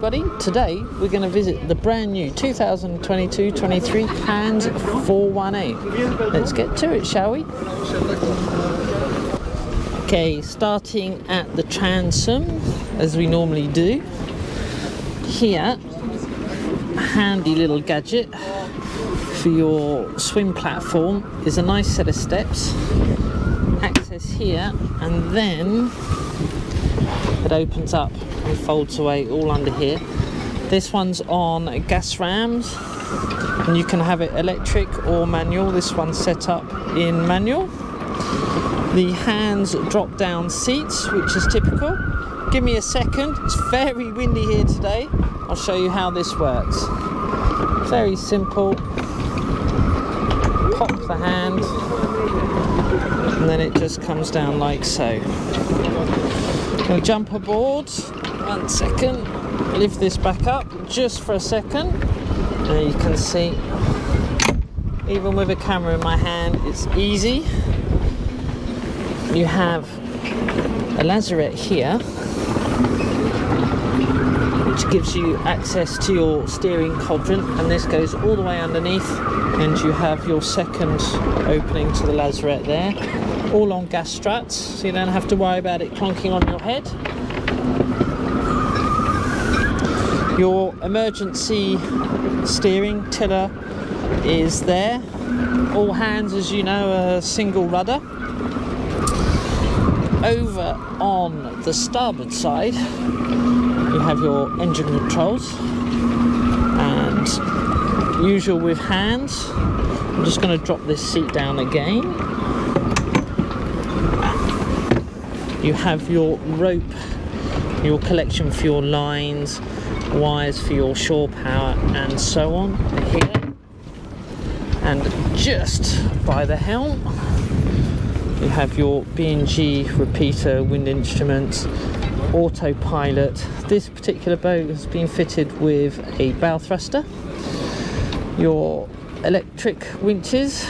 Today we're going to visit the brand new 2022-23 Hanse 418. Let's get to it, shall we? Okay, starting at the transom as we normally do. Here, a handy little gadget for your swim platform is a nice set of steps. Access here, and then it opens up and folds away all under here. This one's on gas rams and you can have it electric or manual. This one's set up in manual. The Hanse drop down seats, which is typical. Give me a second, it's very windy here today. I'll show you how this works. Very simple. Pop the hand and then it just comes down like so. We'll jump aboard. 1 second, lift this back up just for a second. There you can see, even with a camera in my hand, it's easy. You have a lazarette here, which gives you access to your steering quadrant, and this goes all the way underneath, and you have your second opening to the lazarette there, all on gas struts, so you don't have to worry about it clonking on your head. Your emergency steering tiller is there. All Hanse, as you know, are single rudder. Over on the starboard side, you have your engine controls, and usual with Hanse, I'm just going to drop this seat down again. You have your rope, your collection for your lines, wires for your shore power, and so on here. And just by the helm you have your B&G repeater, wind instruments, autopilot. This particular boat has been fitted with a bow thruster, your electric winches,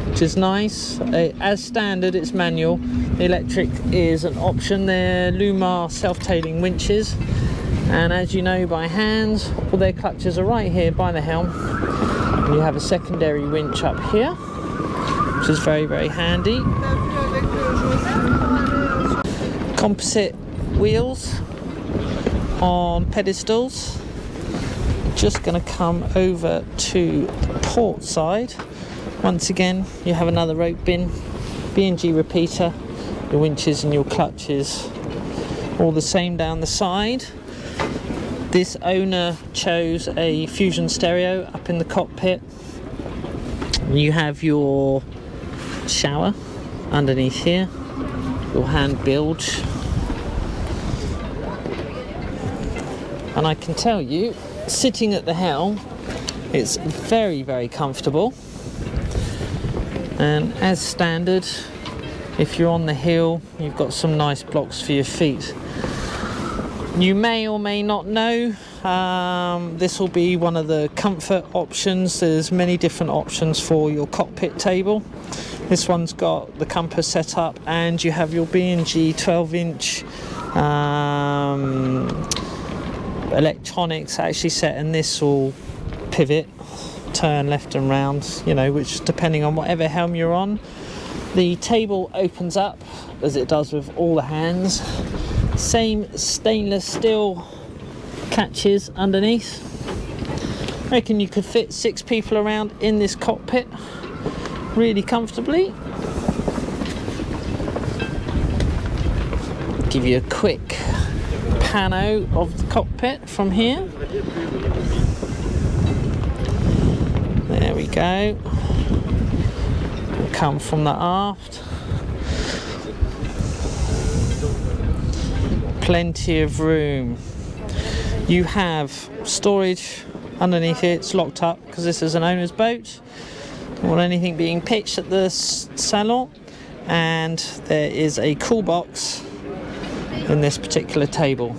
which is nice. As standard it's manual, the electric is an option. They're Lumar self-tailing winches, and as you know by Hanse, all their clutches are right here by the helm. And you have a secondary winch up here, which is very, very handy. Composite wheels on pedestals. Just going to come over to the port side. Once again, you have another rope bin, B&G repeater, your winches and your clutches, all the same down the side. This owner chose a Fusion stereo up in the cockpit. You have your shower underneath here, your hand bilge, and I can tell you, sitting at the helm, it's very, very comfortable. And as standard, if you're on the hill, you've got some nice blocks for your feet. You may or may not know, this will be one of the comfort options. There's many different options for your cockpit table. This one's got the compass set up, and you have your B&G 12-inch electronics actually set, and this will pivot, turn left and round, you know, which depending on whatever helm you're on. The table opens up as it does with all the Hanse. Same stainless steel catches underneath. I reckon you could fit 6 people around in this cockpit really comfortably. Give you a quick pano of the cockpit from here. There we go. We'll come from the aft. Plenty of room. You have storage underneath here. It's locked up because this is an owner's boat. Don't want anything being pitched at the salon. And there is a cool box in this particular table.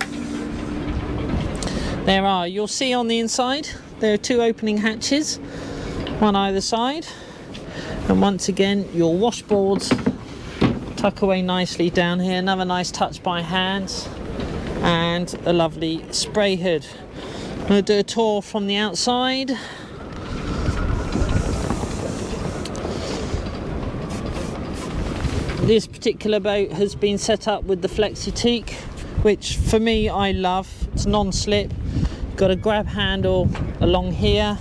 You'll see on the inside, there are 2 opening hatches, one either side. And once again, your washboards tuck away nicely down here. Another nice touch by Hanse. and a lovely spray hood. I'm going to do a tour from the outside. This particular boat has been set up with the Flexi-Teak, which for me I love. It's non-slip, got a grab handle along here,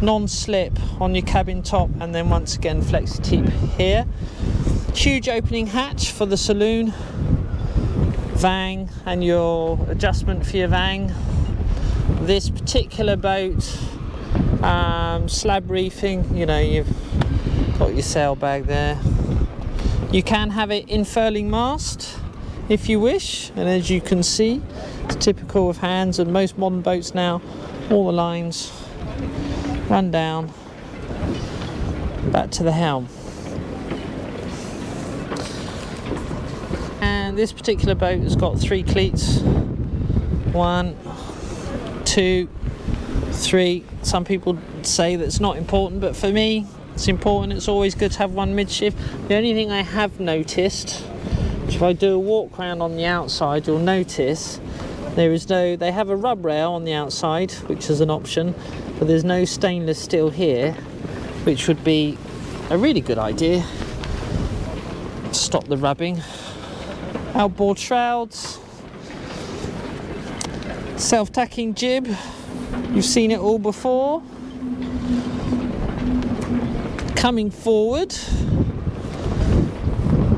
non-slip on your cabin top, and then once again Flexi-Teak here. Huge opening hatch for the saloon, vang, and your adjustment for your vang. This particular boat, slab reefing, you know, you've got your sail bag there. You can have it in furling mast if you wish, and as you can see, it's typical of Hanse and most modern boats now. All the lines run down back to the helm. And this particular boat has got 3 cleats. 1, 2, 3. Some people say that's not important, but for me it's important. It's always good to have one midship. The only thing I have noticed, if I do a walk around on the outside, you'll notice they have a rub rail on the outside, which is an option, but there's no stainless steel here, which would be a really good idea. Stop the rubbing. Outboard shrouds, self-tacking jib, you've seen it all before. Coming forward,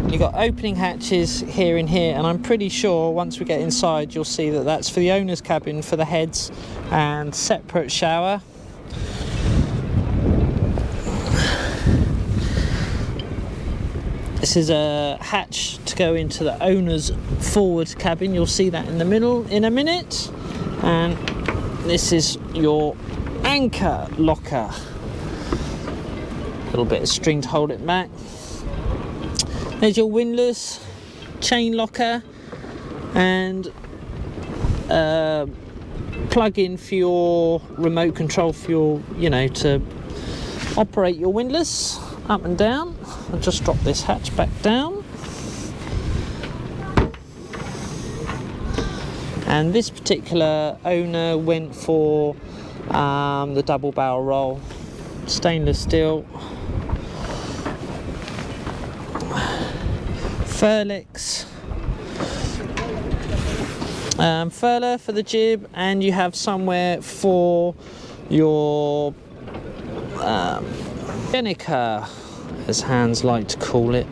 you've got opening hatches here and here, and I'm pretty sure once we get inside you'll see that that's for the owner's cabin for the heads, and separate shower. This is a hatch to go into the owner's forward cabin. You'll see that in the middle in a minute. And this is your anchor locker. A little bit of string to hold it back. There's your windlass, chain locker, and plug in for your remote control for your, you know, to operate your windlass up and down. I'll just drop this hatch back down. And this particular owner went for the double barrel roll, stainless steel, furlix, furler for the jib, and you have somewhere for your Jenica, as Hanse like to call it.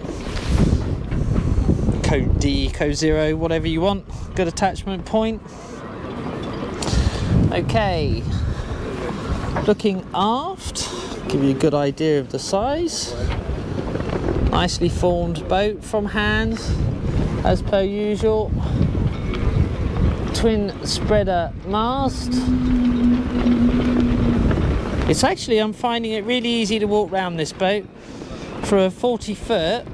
Code D, code 0, whatever you want. Good attachment point. Okay, looking aft, give you a good idea of the size. Nicely formed boat from Hanse, as per usual. Twin spreader mast. It's actually, I'm finding it really easy to walk around this boat. For a 40 foot,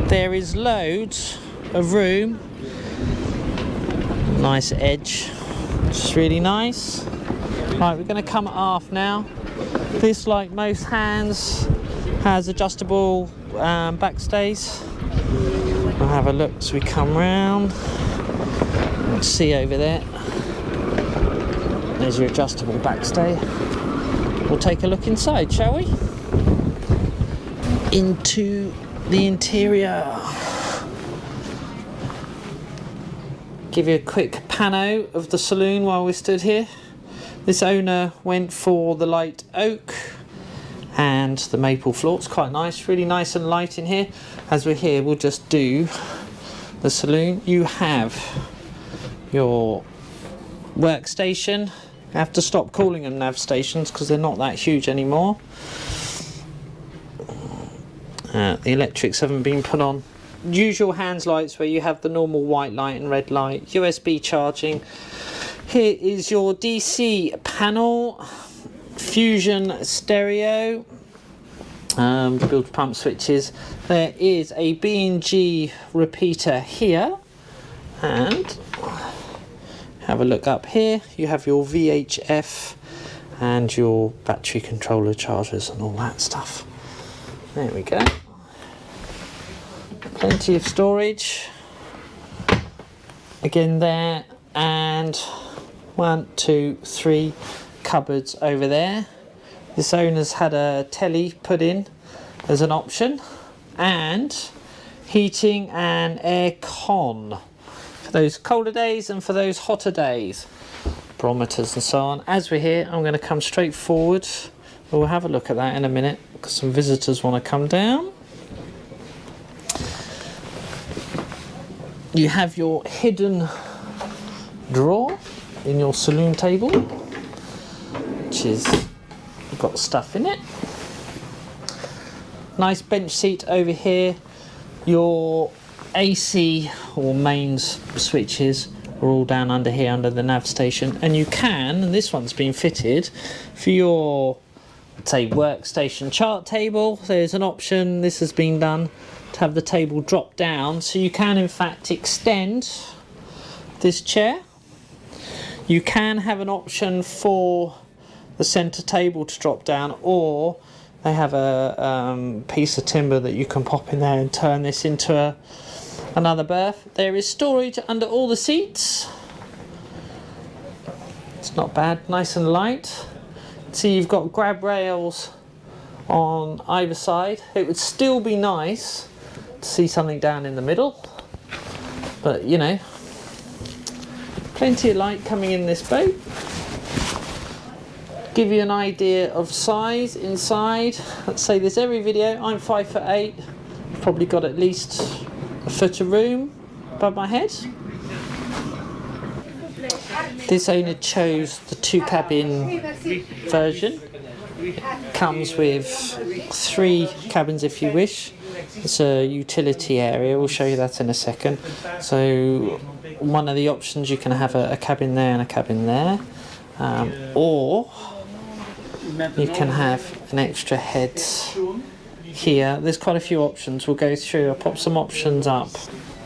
there is loads of room. Nice edge, just really nice. Right, we're going to come aft now. This, like most Hanse, has adjustable backstays. We'll have a look as we come round. Let's see over there. There's your adjustable backstay. We'll take a look inside, shall we? Into the interior. Give you a quick pano of the saloon while we stood here. This owner went for the light oak and the maple floor. It's quite nice, really nice and light in here. As we're here, we'll just do the saloon. You have your workstation. I have to stop calling them nav stations because they're not that huge anymore. The electrics haven't been put on. Usual Hanse lights where you have the normal white light and red light. USB charging. Here is your DC panel. Fusion stereo. Build pump switches. There is a B&G repeater here. And have a look up here. You have your VHF and your battery controller chargers and all that stuff. There we go. Plenty of storage. again there, and 1, 2, 3 cupboards over there. This owner's had a telly put in as an option, and heating and air con for those colder days and for those hotter days, barometers and so on. As we're here, I'm going to come straight forward. We'll have a look at that in a minute because some visitors want to come down. You have your hidden drawer in your saloon table, which is got stuff in it. Nice bench seat over here. Your AC or mains switches are all down under here under the nav station, and you can, and this one's been fitted for your, say, workstation chart table. There's an option, this has been done, to have the table drop down, so you can in fact extend this chair. You can have an option for the center table to drop down, or they have a piece of timber that you can pop in there and turn this into another berth. There is storage under all the seats. It's not bad, nice and light. See, you've got grab rails on either side. It would still be nice to see something down in the middle, but you know, plenty of light coming in this boat. Give you an idea of size inside. Let's say this every video. I'm 5'8". Probably got at least a foot of room above my head. This owner chose the 2-cabin version. It comes with 3 cabins if you wish. It's a utility area, we'll show you that in a second. So one of the options, you can have a cabin there and a cabin there, or you can have an extra head here. There's quite a few options we'll go through. I'll pop some options up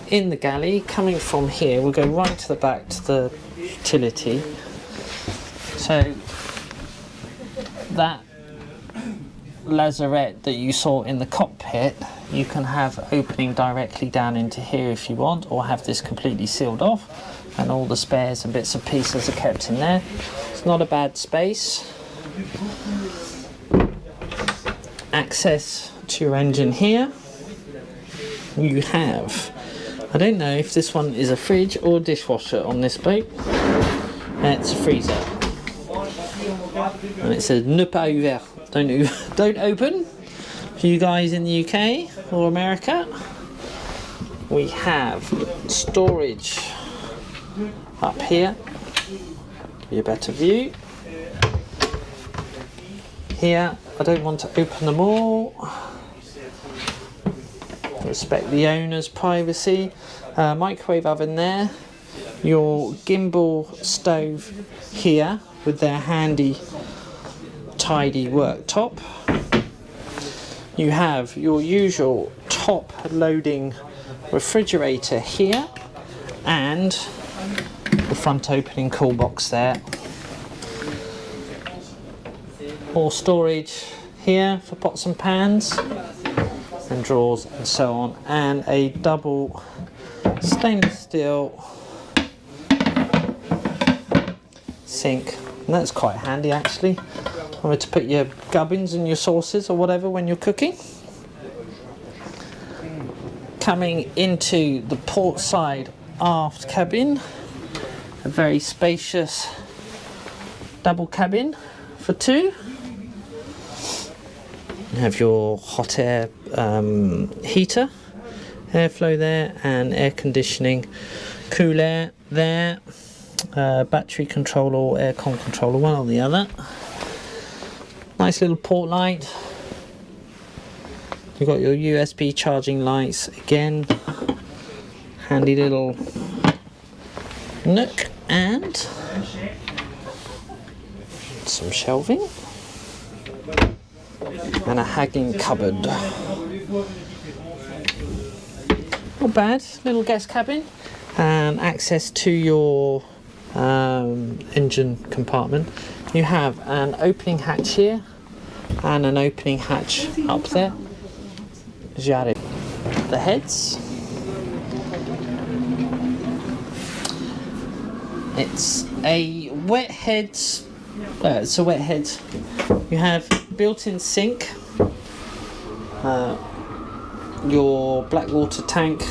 in the galley. Coming from here, we'll go right to the back to the utility. So that lazarette that you saw in the cockpit, you can have opening directly down into here if you want, or have this completely sealed off and all the spares and bits and pieces are kept in there. It's not a bad space. Access to your engine here. You have, I don't know if this one is a fridge or dishwasher on this boat. It's a freezer, and it says ne pas ouvert, don't open. For you guys in the UK or America, we have storage up here. Give you a better view. Here, I don't want to open them all. Respect the owner's privacy. Microwave oven there. Your gimbal stove here with their handy, tidy worktop. You have your usual top loading refrigerator here, and the front opening cool box there. More storage here for pots and pans and drawers and so on, and a double stainless steel sink, and that's quite handy actually. To put your gubbins and your sauces or whatever when you're cooking. Coming into the port side aft cabin, a very spacious double cabin for 2. You have your hot air heater, airflow there, and air conditioning, cool air there, battery controller or aircon controller, one or the other. Nice little port light. You've got your USB charging lights again. Handy little nook, and some shelving. And a hanging cupboard. Not bad, little guest cabin. And access to your engine compartment. You have an opening hatch here and an opening hatch up there. The heads. It's a wet head. It's a wet head. You have built-in sink. Your black water tank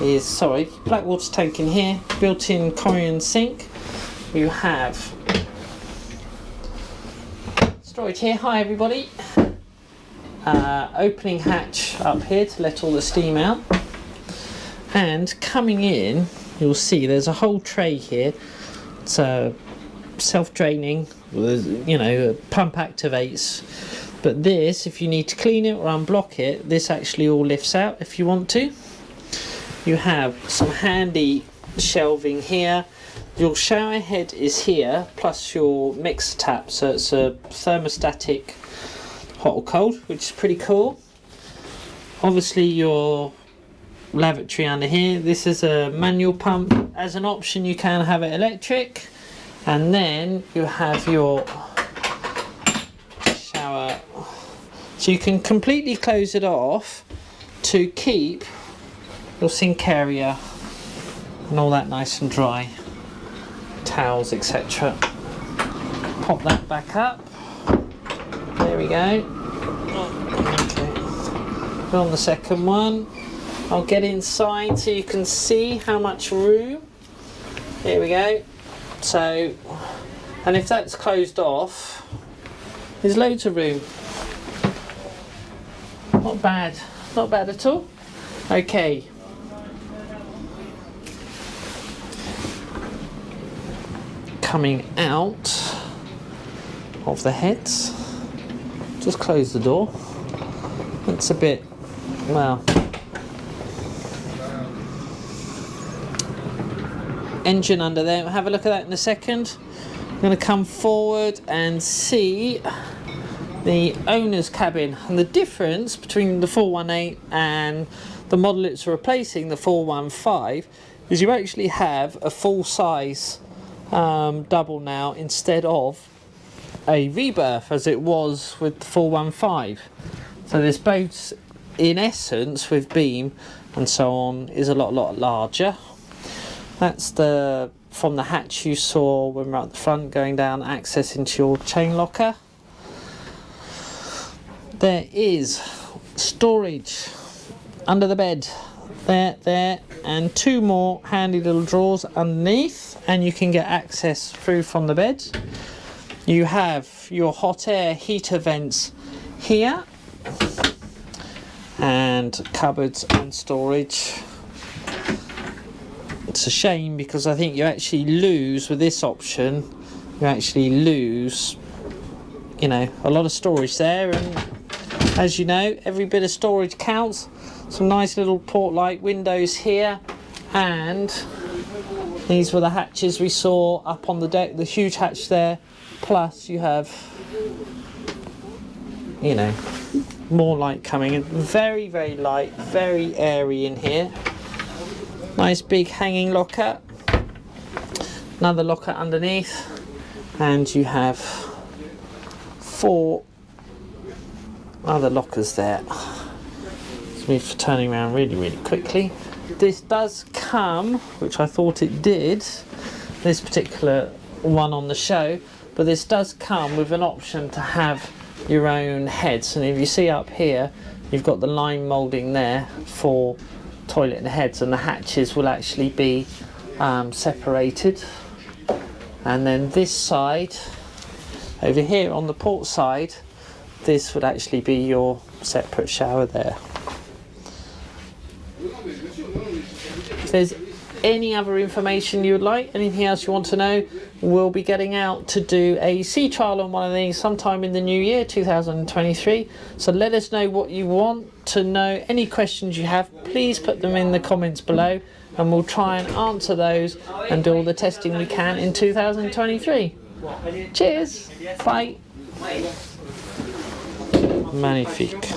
is black water tank in here. Built-in Korean sink. You have storage here. Hi everybody. Opening hatch up here to let all the steam out. And coming in, you'll see there's a whole tray here. It's self-draining, you know, pump activates. But this, if you need to clean it or unblock it, this actually all lifts out if you want to. You have some handy shelving here. Your shower head is here, plus your mixer tap, so it's a thermostatic hot or cold, which is pretty cool. Obviously your lavatory under here. This is a manual pump. As an option you can have it electric, and then you have your shower, so you can completely close it off to keep your sink area and all that nice and dry, towels, etc. Pop that back up. There we go. Okay, put on the second one. I'll get inside so you can see how much room. Here we go. So, and if that's closed off, there's loads of room. Not bad, not bad at all. Okay. Coming out of the heads, just close the door. It's a bit, well, engine under there. We'll have a look at that in a second. I'm going to come forward and see the owner's cabin, and the difference between the 418 and the model it's replacing, the 415, is you actually have a full size double now instead of a rebirth as it was with the 415. So this boat, in essence, with beam and so on, is a lot larger. That's the from the hatch you saw when we're at the front, going down, access into your chain locker. There is storage under the bed, there, and two more handy little drawers underneath, and you can get access through from the bed. You have your hot air heater vents here, and cupboards and storage. It's a shame because I think you actually lose with this option. You actually lose, you know, a lot of storage there, and as you know, every bit of storage counts. Some nice little port light windows here, and these were the hatches we saw up on the deck, the huge hatch there, plus you have, you know, more light coming in. Very light, very airy in here. Nice big hanging locker, another locker underneath, and you have 4 other lockers there. It's me for turning around really quickly. This does come, which I thought it did, this particular one on the show, but this does come with an option to have your own heads. And if you see up here, you've got the line moulding there for toilet and heads, and the hatches will actually be separated. And then this side, over here on the port side, this would actually be your separate shower there. If there's any other information you would like, anything else you want to know, we'll be getting out to do a sea trial on one of these sometime in the new year 2023. So let us know what you want to know. Any questions you have, please put them in the comments below, and we'll try and answer those and do all the testing we can in 2023. Cheers, bye. Magnifique.